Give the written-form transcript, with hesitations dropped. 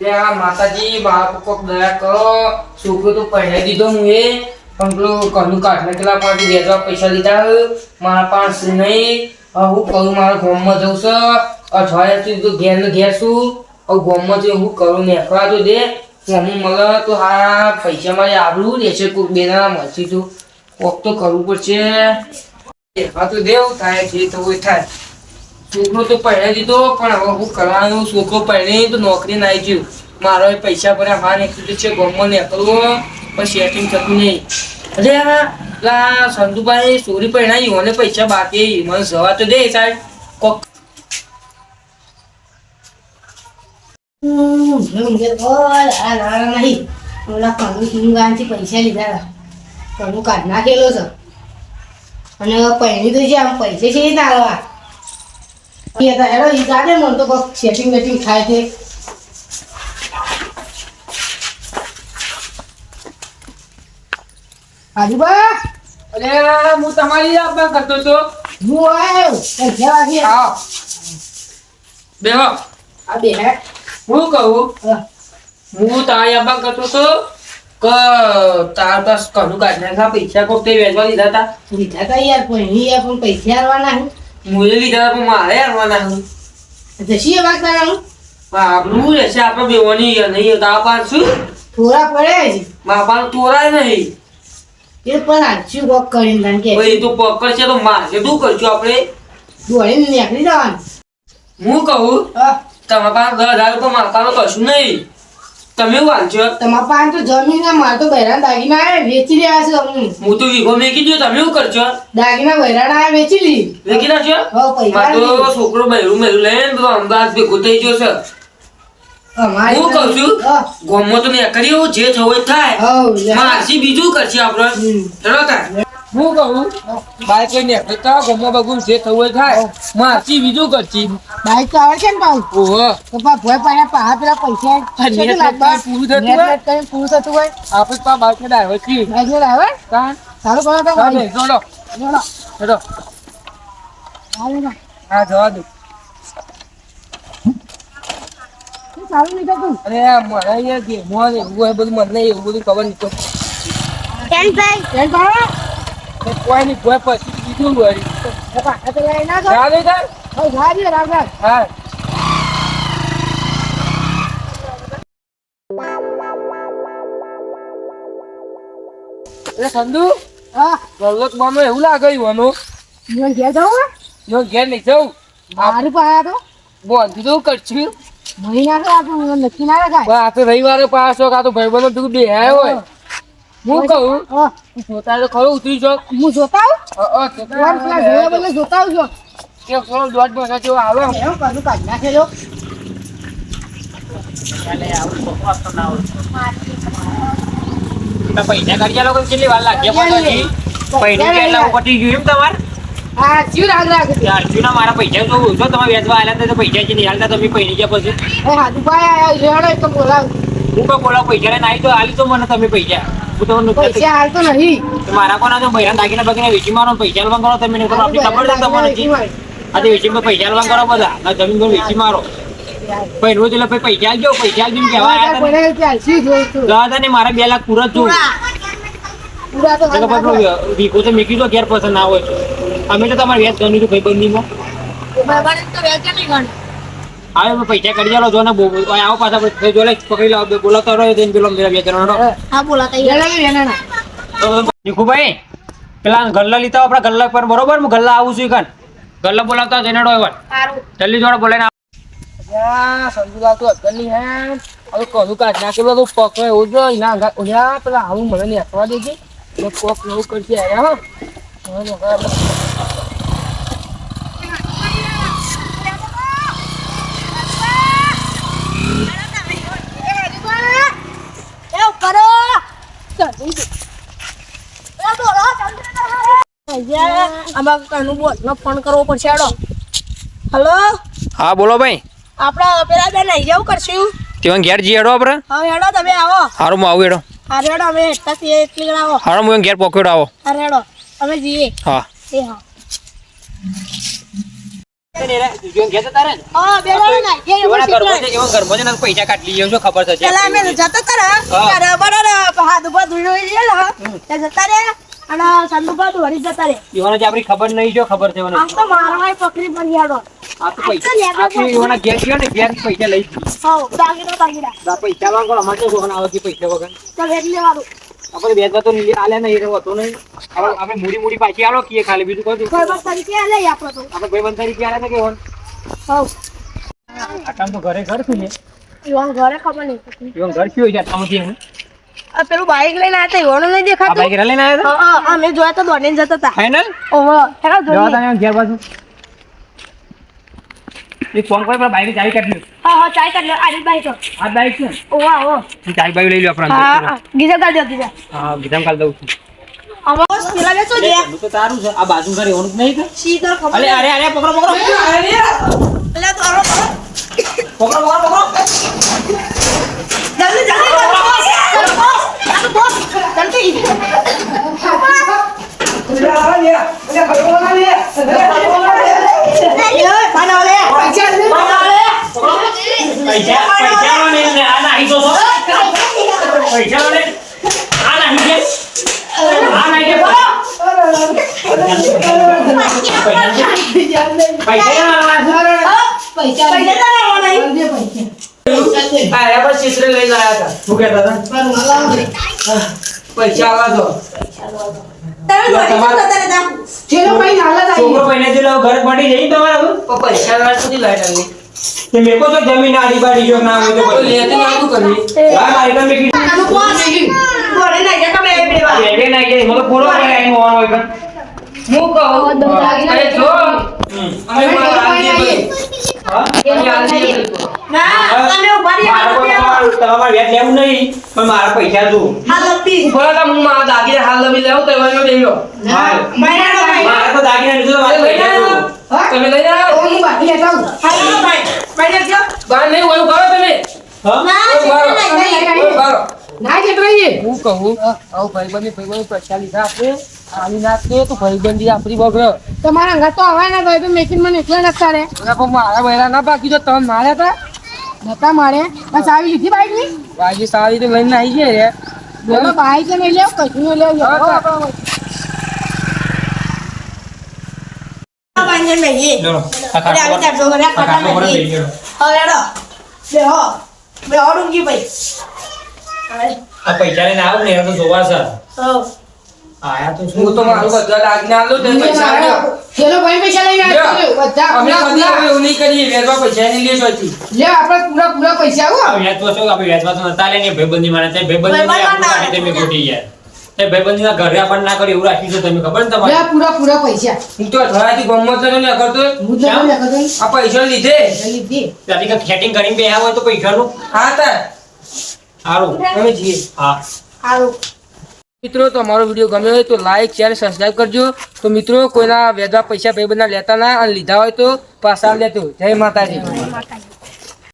આ માતાજી બાપ કોક દયા કરો છોકરો તો પહેરાઈ દીધો હું એ પણ પેલું કનું કાઢને કેટલા પાછી વેચવા પૈસા લીધા મારા પાસે નહીં હું કરું મારા ગામમાં જઉં છું અઠવાડિયાથી તો ઘેર ને ઘેર છું હવે ગામમાં તો હું કરું નેકવા તો દે હું મળે તો હા પૈસા મારે આબરું રહેશે કોઈક બેના મળશે તું કોક તો કરવું પડશે નેકવા તો દેવ થાય જે થવું થાય છોકરો તો પહેરાઈ દીધો પણ હવે હું કરવાનું છોકરો પહેરી તો નોકરી ના આવી ગયું મારો પૈસા ભર્યા હા નીકળી છે ગામમાં નીકળવો પણ સેટિંગ થતું નહીં અરે પેલા સંધુભાઈ ચોરી પહેરાઈ મને પૈસા બાકી મને જવા તો દે સાહેબ કોક પૈસા લીધા કનું કાઢ નાખેલો છે અને પહેરી તો છે આમ પૈસા છે ના આવવા હેડો ઈ ગાડે મને તો કોક સેટિંગ વેટિંગ થાય છે આજુબા અરે હું તમારી આપવા કરતો તો હું આવ્યો પૈસા વાગે આવો બેહો આ બે હે હું કહું હું તારી આપવા કરતો તો કે તાર પાસ કનું કાઢ નાખા પૈસા કોક તે વેચવા લીધા હતા લીધા તા યાર પણ પૈસા આવવાના મુએ લીધા હતા પણ મારે આવવાના જશીએ વાત કરવાનું આપણું રહેશે આપણે બેવાની નહીં તા પાછું થોડા પડે છે બાપા તોરાય નહીં એ પણ આજુ કોક કરીને તને કે ભાઈ તો પકડશે તો મારશે શું કરશું આપણે દોડીને નીકળી જવાનું હું કહું તમારા પાસે 10,000 રૂપિયા મારવાનું કશું નહીં તમે વાંચો તમારા પાસે તો જમીન ના માર તો બૈરાન દાગીના આવે વેચી રહ્યા છે હું હું તો વીઘો મેકી દઉં તમે શું કરશો દાગીના બૈરાન આવે વેચી લી વેકી નાખશો પૈસા તો છોકરો બહેરું લઈને તો અમદાવાદ ભેગો થઈ ગયો છે હું કહું છું ગામમાં તો મેં કરી જે થવું થાય મારસી બીજું કરશે આપણે ચલો તાર હું કહું બાઈક લઈને નીકળતા ગામમાં બગું જે થવું થાય મારસી બીજું કરશે બાઈક તો આવડે છે ને પાઉ ઓહો તો ભોય પાયા પેલા પૈસા પૂરું થતું હોય પૂરું થતું હોય આપણે પા બાઈક ને ડ્રાઈવર છીએ બાઈક ને આવે સારું કરો તો ચલો ચલો હા જવા દો સારું નહીં થતું અરે મને અહીંયા ગેમો ને એવું બધું મને એવું બધું ખબર નહીં તો કોઈ નહીં કોઈ પછી બીજું વળી હા સંધુ ગલત માનો એવું લાગે ઈવાનો ઘેર જવું જો ઘેર નહીં જવું મારું પાયા તો બોંધી તો કરશું મહિના તો આપણું નક્કી ના રખાય આ તો રવિવારે પાછો કાં તો ભાઈબંધો તું બે હોય હું કહું જોતા તો ખરું ઉતરી છો હું જોતા આવું જોતા આવું છો કે થોડો દોઢ મહિના જેવો આવે એવું કરું કાઢ નાખેલો પૈસા કરી લોકો કેટલી વાર લાગે પૈસા કેટલા પતી ગયું એમ તમારે હા જીવ રાગ રાગ અર્જુના મારા પૈસા તો ઓછો તમે વેચવા આવેલા તો પૈસા જ નહીં હાલતા તમે પૈણી ગયા પછી હાથુભાઈ આયા રેડો તો બોલાવ હું કોઈ બોલાવ પૈસા લઈને આવી તો હાલી તો મને તમે પૈસા હું તમને પૈસા હાલતો નહીં મારા કોના તો બૈરા દાગીના બાગીના વેચી મારો પૈસા લવા કરો તમે નહીં કરો આપણી ખબર છે તમને આજે વેચીમાં પૈસા લવા કરો બધા જમીન પર વેચી મારો ભાઈ રોજ એટલે પૈસા આલજો પૈસા આલજો કેવા દાદા ને મારા 2 લાખ પૂરા છું વીકો તો મેકી દો ઘેર પસંદ ના હોય અમે તો તમારે વ્યાજ ગણ્યું હતું ભાઈબંધીમાં હવે પૈસા કરી ચાલો જો ને આવો પાછા જો પકડી લાવો બોલાવતા રહ્યો તેને પેલો મેરા ભીખુભાઈ પેલા ગલ્લા લીધા આપણા ગલ્લા પર બરોબર હું ગલ્લા આવું છું કાન ગલ્લા બોલાવતા જઈને જલ્દી જોડે બોલાઈને સંજુલા તો અગરની હે હવે કરું કાઢ નાખેલો તો પકડે એવું જો એના પેલા આવું મને નેસવા દેજે કોક નવું કરશે હા ફોન કરવો પડશે હલો હા બોલો ભાઈ આપડે પેલા બેન આવી જવું કરશું તેમાં ઘેર જી હેડો આપણે હવે હેડો તમે આવો હારું હું આવું હેડો હા હેડો અમે એટલી ગણ આવો હારું હું ઘેર પોકેટ આવો હા હેડો અમે જઈએ હા એ હા હા બેડો ના કે એવું પૈસા કાઢી લઈએ શું ખબર છે પેલા અમે જતો કરા અરે બરાબર હાથ ઉપર ધૂળી લેલો તે જતા રે અને સંદુપા ધોરી જતા રે ઈવાને જે આપણી ખબર નહીં જો ખબર છે મને આમ તો મારવાય પકડી પડી આડો આ તો પૈસા આપણી ઈવાના ઘેર ગયો ને ઘેર પૈસા લઈ હા દાગીડા આ પૈસા માંગો અમારે તો સોના આવે પૈસા વગર તો એટલે વાળું આપણે વેચવા તો આલે નહીં રહ્યો હતો નહીં આપણે મૂડી પાછી આલો કીએ ખાલી બીજું કોઈ કોઈ તરીકે લે આપણો તો આપણે ભાઈ તરીકે આલે ને કે હોન હા આ કામ તો ઘરે ઘર છું ને ઈવન ઘરે ખબર નહીં ઈવન ઘર શું છે આમાંથી હું આ પેલું બાઈક લઈને આયા તા ઈવન નહીં આ દેખાતું બાઈક લઈને આવ્યા હા હા અમે જોયા તો દોડીને જતા હતા ફાઈનલ ઓહો હેરા જવા જોઈએ તને ઘેર બાજુ એક ફોન પર બાઈક ચાવી કાઢી હા હા ચાય કાઢ લે આરી બાઈક આ બાઈક છે ઓહો ઓહો હું ચાવી બાઈક લઈ લો આપણે હા ગીઝર કાઢ દો ગીઝર હા ગીધામ કાઢ દઉં છું અમાર પેલા બેસો દે હું તો તારું છે આ બાજુ ઘરે હોનું જ નહીં કે સીધા ખબર અરે અરે અરે પકડો પકડો પેલા તો આરો પકડો પકડો જલ્દી જલ્દી બોસ જલ્દી પૈસા પૈસા લે આ નહીં તો પૈસા લે આ નહીં કે આ નહીં કે આયા પર ચિત્ર લઈને આયા હતા શું કહેતા હતા પૈસા આવા દો છોકરો પહેલે જે ઘર પડી જઈ તમારા પણ પૈસા ના સુધી લાઈટ આવી તે મેકો તો જમીન આડી બાડી જો ના હોય તો તો લેતી નાખું કરવી આ મારી તો મેકી બેબે ના કે મને પૂરો કરે આઈ ઓન હોય કર હું કહું અરે જો અમે મારા આંટી ભાઈ હા અમે આંટી તમારે વ્યાજ લેવું નહીં પણ મારા પૈસા જો ઉભા હતા હું મારા દાગીને હાલ લવી લેવું તો એવાનો લઈ લો મારા તો દાગીના લીધું તો મારા પૈસા જો તમે લઈ જાઓ બહાર નહીં હોય ઉભા રહો તમે ઉભા રહો હું કહું આવું ભાઈબંધી પૈસા લીધા આપણે આની નાખીએ તો ભાઈબંધી આપણી બગડે તમારા અંગા તો હવાય ના ગયો તો મેકિન મને એકલા નતા રે પણ મારા બહેરા ના બાકી જો તમે માર્યા હતા નતા મારે બસ આવી લીધી બાઈક ની બાજી સારી તો લઈને આવી ગયા રે બોલો બાઈક નહીં લેવ કશું નહીં લેવ લો આ ખાટલો પર લઈ ગયો આ પૈસા લઈને આવું ને એ તો જોવા છે આયા તો હું તો મારું બધા દાગીને આલું તે પૈસા આલ્યો. ચલો ભાઈ પૈસા લઈને આવ્યો બધા અમે પૂરા કદી પૂરા હવે એવું નહીં કરીએ વેરવા પૈસા નહીં લેશો અહીંથી. લે આપણે પૂરા પૈસા આવો આ વ્યાજ તો શું આપણે વ્યાજમાં તો નતા લે ને ભાઈબંધી માને તે ભાઈબંધી આપણું કાઢી તમે ખોટી યાર તે ભાઈબંધીના ઘરે આપણને ના કરી એવું રાખ્યું છે તમે ખબર ને લે તમારે પૂરા પૈસા હું તો અઠવાડિયાથી ગામમાં જ નહીં કરતો હું તો કેમ? લેખો તો આ પૈસા લીધે લીધી ત્યાંથી કંઈક સેટિંગ કરીને બેહ્યા હોય તો પૈસાનું હા તાર સારું અમે જઈએ હા સારું મિત્રો તો અમારો વિડીયો ગમ્યો હોય તો લાઈક શેર સબસ્ક્રાઇબ કરજો તો મિત્રો કોઈના વેધવા પૈસા ભાઈબંધના લેતા ના અને લીધા હોય તો પાછા લેતો જય માતાજી. માતાજી